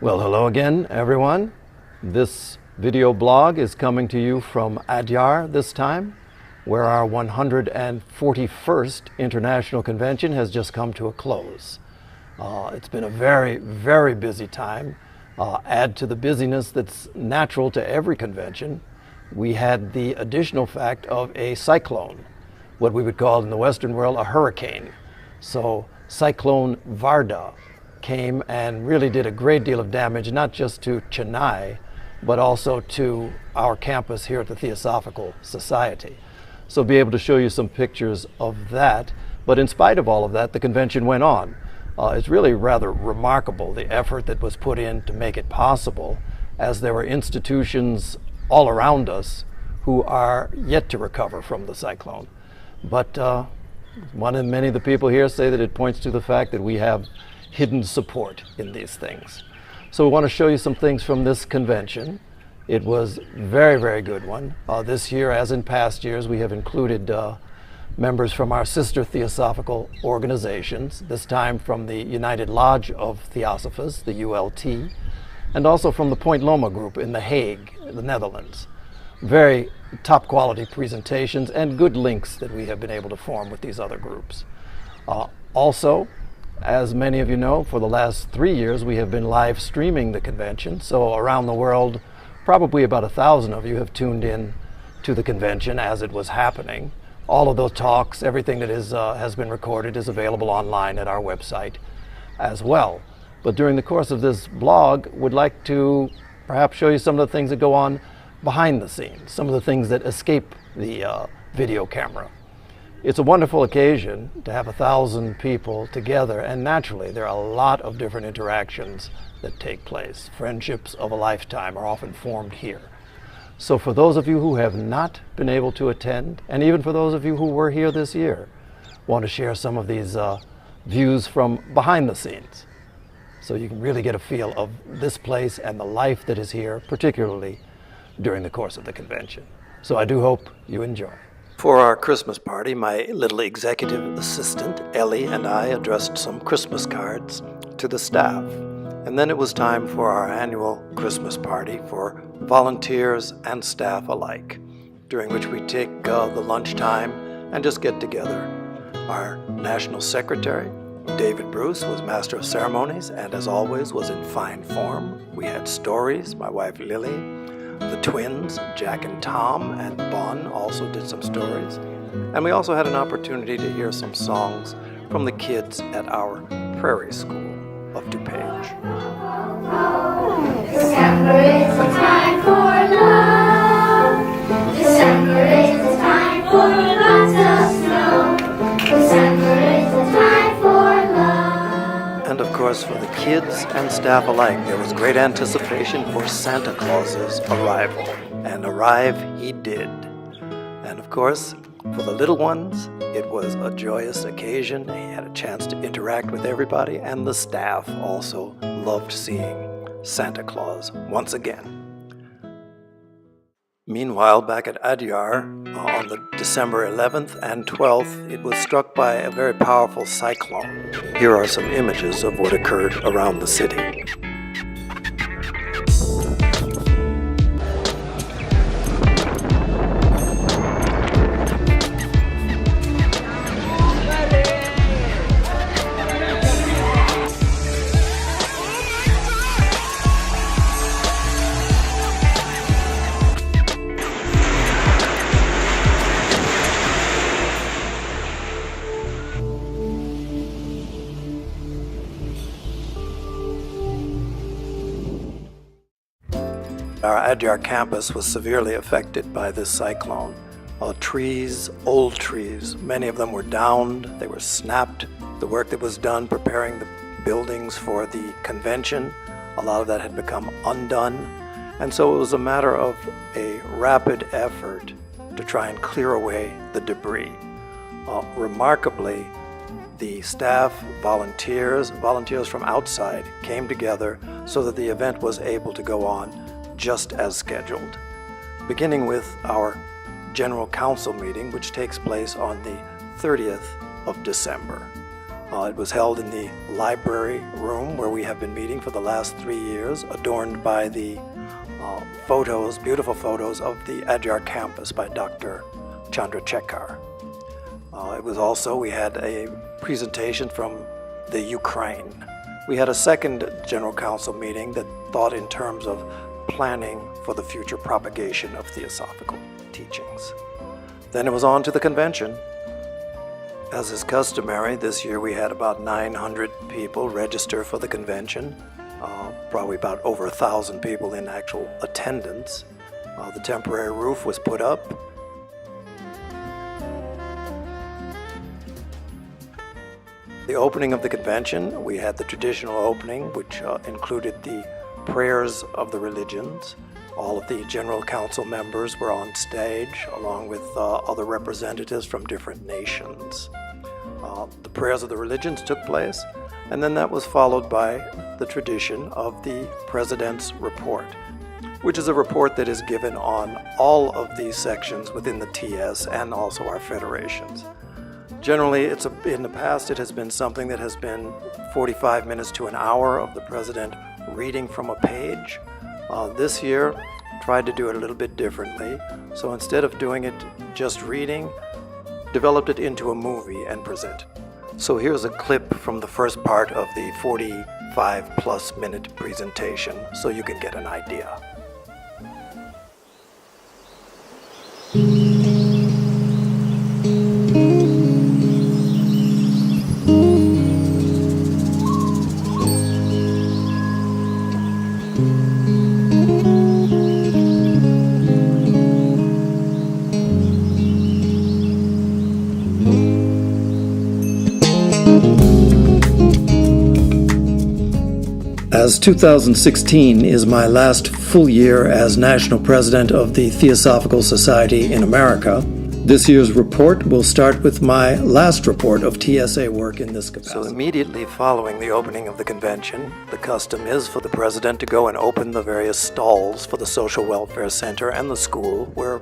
Well, hello again, everyone. This video blog is coming to you from Adyar this time, where our 141st International Convention has just come to a close. It's been a very, very busy time. Add to the busyness that's natural to every convention, we had the additional fact of a cyclone, what we would call in the Western world a hurricane. So Cyclone Varda came and really did a great deal of damage, not just to Chennai, but also to our campus here at the Theosophical Society. So I'll be able to show you some pictures of that. But in spite of all of that, the convention went on. It's really rather remarkable, the effort that was put in to make it possible, as there were institutions all around us who are yet to recover from the cyclone. But many of the people here say that it points to the fact that we have hidden support in these things. So we want to show you some things from this convention. It was a very, very good one. This year, as in past years, we have included members from our sister theosophical organizations, this time from the United Lodge of Theosophists, the ULT, and also from the Point Loma group in The Hague, the Netherlands. Very top quality presentations and good links that we have been able to form with these other groups. Also, as many of you know, for the last 3 years we have been live streaming the convention. So around the world, probably about 1,000 of you have tuned in to the convention as it was happening. All of those talks, everything that has been recorded is available online at our website as well. But during the course of this blog, would like to perhaps show you some of the things that go on behind the scenes, some of the things that escape the video camera. It's a wonderful occasion to have 1,000 people together, and naturally there are a lot of different interactions that take place. Friendships of a lifetime are often formed here. So for those of you who have not been able to attend, and even for those of you who were here this year, want to share some of these views from behind the scenes, so you can really get a feel of this place and the life that is here, particularly during the course of the convention. So I do hope you enjoy. For our Christmas party, my little executive assistant, Ellie, and I addressed some Christmas cards to the staff. And then it was time for our annual Christmas party for volunteers and staff alike, during which we take the lunchtime and just get together. Our National Secretary, David Bruce, was Master of Ceremonies and, as always, was in fine form. We had stories. My wife Lily, the twins, Jack and Tom, and Bon also did some stories. And we also had an opportunity to hear some songs from the kids at our prairie school of DuPage. December is a time for love. December is a time for lots of snow. December is a time for love. And of course, for the kids and staff alike, there was great anticipation for Santa Claus's arrival. And arrive he did. And of course, for the little ones, it was a joyous occasion. They had a chance to interact with everybody, and the staff also loved seeing Santa Claus once again. Meanwhile, back at Adyar, on the December 11th and 12th, it was struck by a very powerful cyclone. Here are some images of what occurred around the city. Our Adyar campus was severely affected by this cyclone. Trees, old trees, many of them were downed, they were snapped. The work that was done preparing the buildings for the convention, a lot of that had become undone. And so it was a matter of a rapid effort to try and clear away the debris. Remarkably, the staff, volunteers from outside came together so that the event was able to go on just as scheduled, beginning with our General Council meeting, which takes place on the 30th of December. It was held in the library room where we have been meeting for the last 3 years, adorned by the beautiful photos of the Adyar campus by Dr. Chandrasekhar. We had a presentation from the Ukraine. We had a second General Council meeting that thought in terms of planning for the future propagation of Theosophical teachings. Then it was on to the convention. As is customary, this year we had about 900 people register for the convention, probably about over 1,000 people in actual attendance. The temporary roof was put up. The opening of the convention, we had the traditional opening, which included the prayers of the religions. All of the General Council members were on stage, along with other representatives from different nations. The prayers of the religions took place, and then that was followed by the tradition of the President's report, which is a report that is given on all of these sections within the TS and also our federations. Generally, in the past, it has been something that has been 45 minutes to an hour of the President reading from a page. This year, tried to do it a little bit differently. So instead of doing it just reading, developed it into a movie and presented. So here's a clip from the first part of the 45+ minute presentation so you can get an idea. As 2016 is my last full year as National President of the Theosophical Society in America, this year's report will start with my last report of TSA work in this capacity. So immediately following the opening of the convention, the custom is for the President to go and open the various stalls for the Social Welfare Center and the school where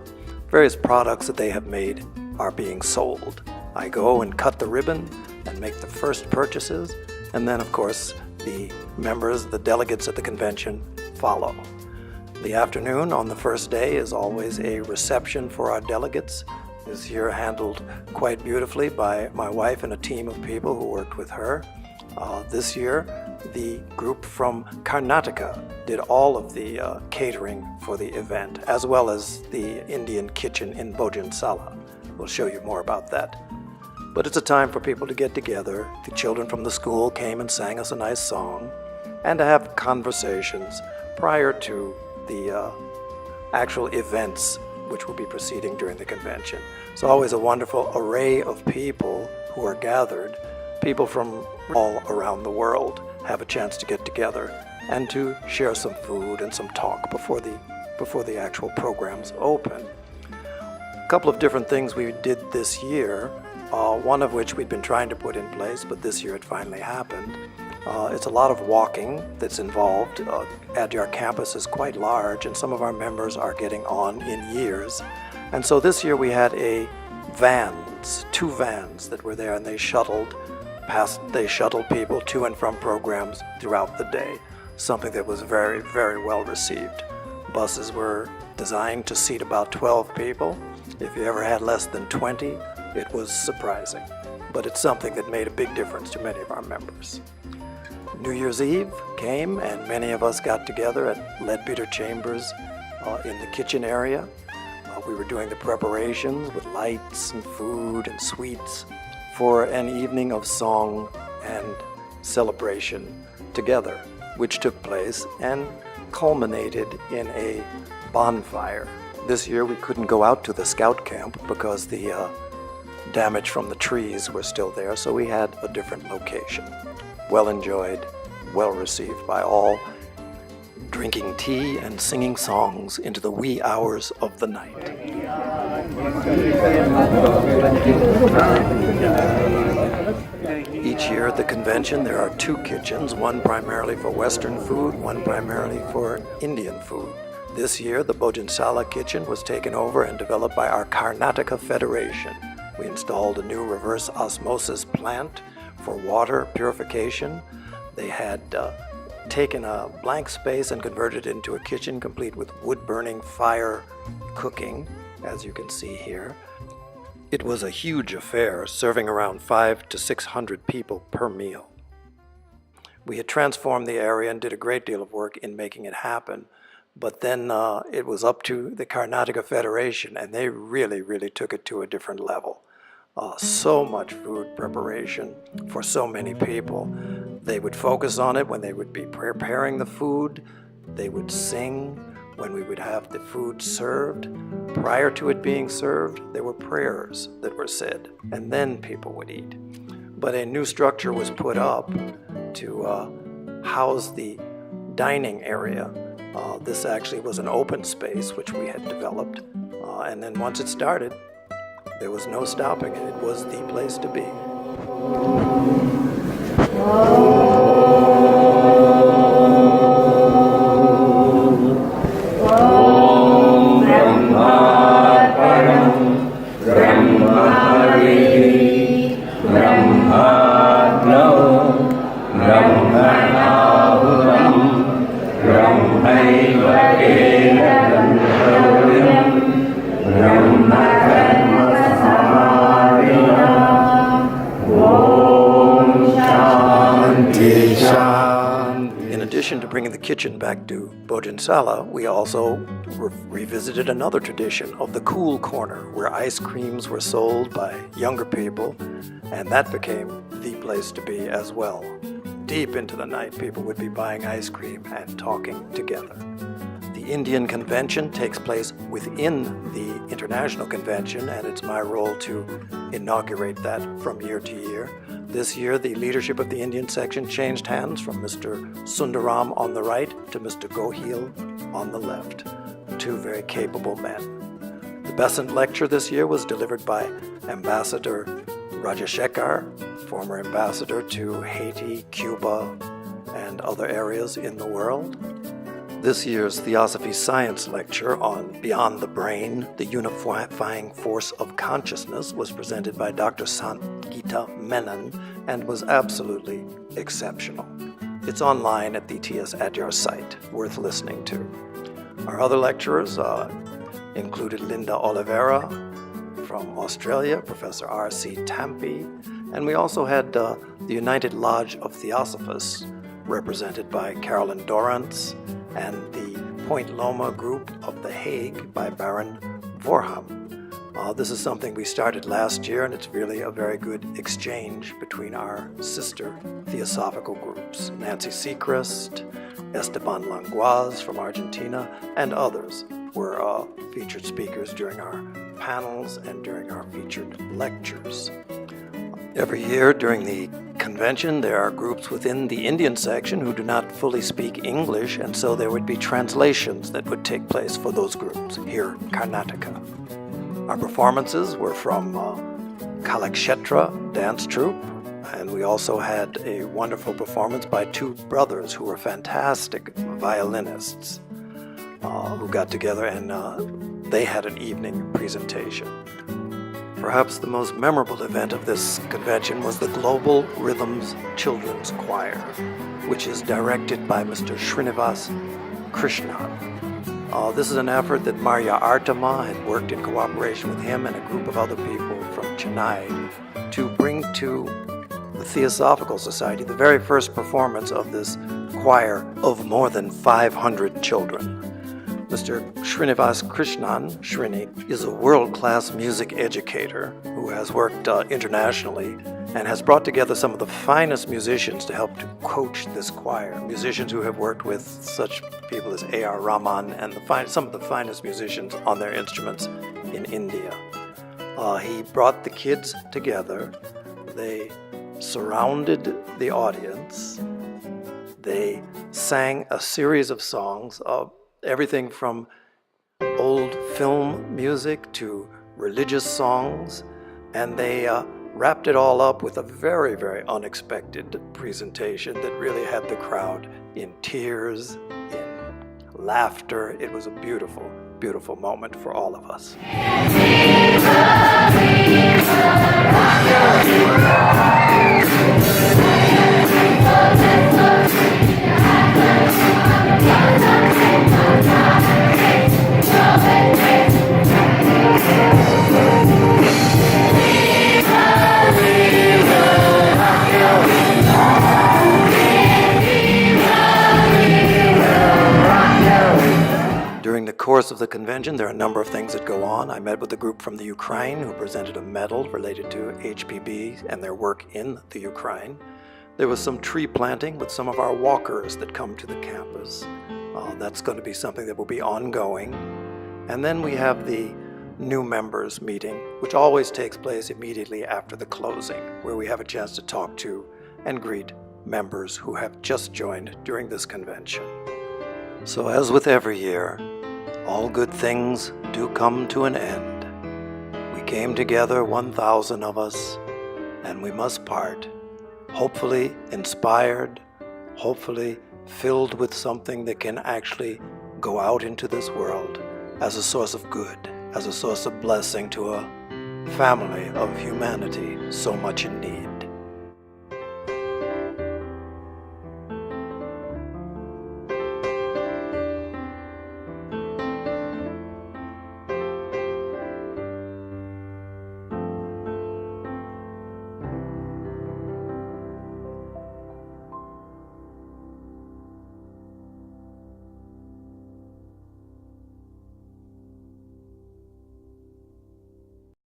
various products that they have made are being sold. I go and cut the ribbon and make the first purchases, and then of course the members, the delegates at the convention follow. The afternoon on the first day is always a reception for our delegates. This year handled quite beautifully by my wife and a team of people who worked with her. This year, the group from Karnataka did all of the catering for the event, as well as the Indian kitchen in Bhojansala. We'll show you more about that. But it's a time for people to get together. The children from the school came and sang us a nice song, and to have conversations prior to the actual events which will be proceeding during the convention. It's always a wonderful array of people who are gathered. People from all around the world have a chance to get together and to share some food and some talk before the actual programs open. A couple of different things we did this year. One of which we'd been trying to put in place, but this year it finally happened. It's a lot of walking that's involved. Adyar campus is quite large, and some of our members are getting on in years. And so this year we had two vans that were there, and they shuttled people to and from programs throughout the day, something that was very, very well received. Buses were designed to seat about 12 people. If you ever had less than 20, it was surprising, but it's something that made a big difference to many of our members. New Year's Eve came, and many of us got together at Leadbeater Chambers in the kitchen area. We were doing the preparations with lights and food and sweets for an evening of song and celebration together, which took place and culminated in a bonfire. This year we couldn't go out to the scout camp because the damage from the trees were still there, so we had a different location. Well enjoyed, well received by all, drinking tea and singing songs into the wee hours of the night. Each year at the convention there are two kitchens, one primarily for Western food, one primarily for Indian food. This year the Bhojansala kitchen was taken over and developed by our Karnataka Federation. We installed a new reverse osmosis plant for water purification. They had taken a blank space and converted it into a kitchen complete with wood-burning fire cooking, as you can see here. It was a huge affair, serving around 500 to 600 people per meal. We had transformed the area and did a great deal of work in making it happen, but then it was up to the Karnataka Federation, and they really took it to a different level. So much food preparation for so many people. They would focus on it when they would be preparing the food. They would sing when we would have the food served. Prior to it being served, there were prayers that were said, and then people would eat. But a new structure was put up to house the dining area. This actually was an open space which we had developed, and then once it started, there was no stopping it. It was the place to be. In addition to bringing the kitchen back to Bhojansala, we also revisited another tradition of the cool corner, where ice creams were sold by younger people, and that became the place to be as well. Deep into the night, people would be buying ice cream and talking together. The Indian Convention takes place within the International Convention, and it's my role to inaugurate that from year to year. This year, the leadership of the Indian section changed hands from Mr. Sundaram on the right to Mr. Gohil on the left, two very capable men. The Besant Lecture this year was delivered by Ambassador Rajashekar, former ambassador to Haiti, Cuba, and other areas in the world. This year's Theosophy Science Lecture on Beyond the Brain, the Unifying Force of Consciousness was presented by Dr. Sangita Menon and was absolutely exceptional. It's online at the TS Adyar site, worth listening to. Our other lecturers included Linda Oliveira from Australia, Professor R.C. Tampi, and we also had the United Lodge of Theosophists, represented by Carolyn Dorrance, and the Point Loma group of The Hague by Baron Vorham. This is something we started last year, and it's really a very good exchange between our sister theosophical groups. Nancy Seacrest, Esteban Languaz from Argentina, and others were featured speakers during our panels and during our featured lectures. Every year during the convention, there are groups within the Indian section who do not fully speak English, and so there would be translations that would take place for those groups here in Karnataka. Our performances were from Kalakshetra dance troupe, and we also had a wonderful performance by two brothers who were fantastic violinists who got together, and they had an evening presentation. Perhaps the most memorable event of this convention was the Global Rhythms Children's Choir, which is directed by Mr. Srinivas Krishnan. This is an effort that Maria Artema had worked in cooperation with him and a group of other people from Chennai to bring to the Theosophical Society the very first performance of this choir of more than 500 children. Mr. Srinivas Krishnan, Srini, is a world-class music educator who has worked internationally and has brought together some of the finest musicians to help to coach this choir. Musicians who have worked with such people as A.R. Rahman and some of the finest musicians on their instruments in India. He brought the kids together. They surrounded the audience. They sang a series of songs everything from old film music to religious songs, and they wrapped it all up with a very, very unexpected presentation that really had the crowd in tears, in laughter. It was a beautiful, beautiful moment for all of us. course of the convention, there are a number of things that go on. I met with a group from the Ukraine who presented a medal related to HPB and their work in the Ukraine. There was some tree planting with some of our walkers that come to the campus. That's going to be something that will be ongoing. And then we have the new members meeting, which always takes place immediately after the closing, where we have a chance to talk to and greet members who have just joined during this convention. So as with every year, all good things do come to an end. We came together, 1,000 of us, and we must part, hopefully inspired, hopefully filled with something that can actually go out into this world as a source of good, as a source of blessing to a family of humanity so much in need.